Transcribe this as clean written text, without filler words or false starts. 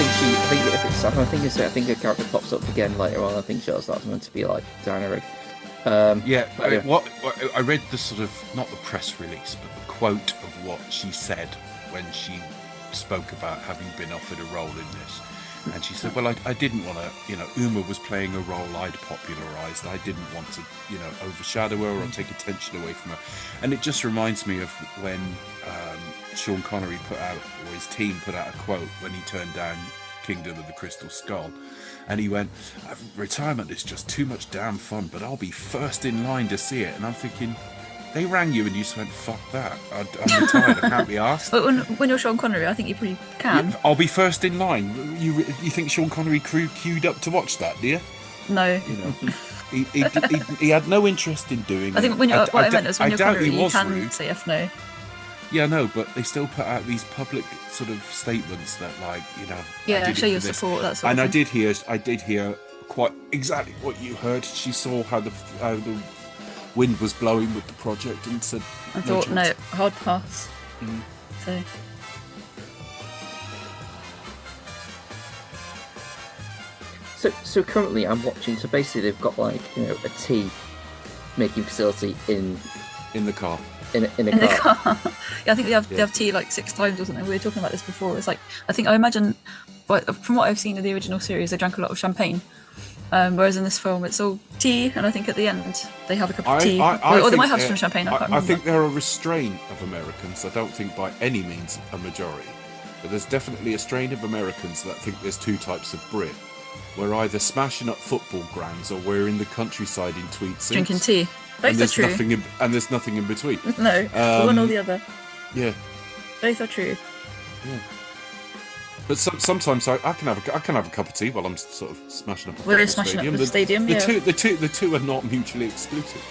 I think her character pops up again later on. I think that's meant to be like Diana Rigg. I read the sort of, not the press release, but the quote of what she said when she spoke about having been offered a role in this. And she said, well, I didn't want to, Uma was playing a role I'd popularised. I didn't want to, overshadow her or take attention away from her. And it just reminds me of when Sean Connery or his team put out a quote when he turned down Kingdom of the Crystal Skull. And he went, retirement is just too much damn fun, but I'll be first in line to see it. And I'm thinking, they rang you and you just went, fuck that. I'm retired, I can't be asked. But when you're Sean Connery, I think you probably can. I'll be first in line. You think Sean Connery queued up to watch that, do you? No. He had no interest in doing it. I think when you're Connery, you can rude. say F no. Yeah, no, but they still put out these public sort of statements that, yeah, show your support. That sort and of thing. I did hear quite exactly what you heard. She saw how the wind was blowing with the project and said, I thought, no, hard pass. So currently I'm watching. So basically, they've got a tea making facility in the car. In a car. Yeah, I think they have tea 6 times or something. We were talking about this before. It's I imagine, from what I've seen of the original series, they drank a lot of champagne. Whereas in this film, it's all tea, and I think at the end they have a cup of tea, or they might have some champagne. I can't remember. I think there are a restraint of Americans. I don't think by any means a majority, but there's definitely a strain of Americans that think there's 2 types of Brit. We're either smashing up football grounds or we're in the countryside in tweed suits drinking tea. Both are true. And there's nothing in between. No, one or the other. Yeah. Both are true. Yeah. But sometimes I can have a cup of tea while I'm sort of smashing up a football We're smashing stadium. up the stadium. The two are not mutually exclusive.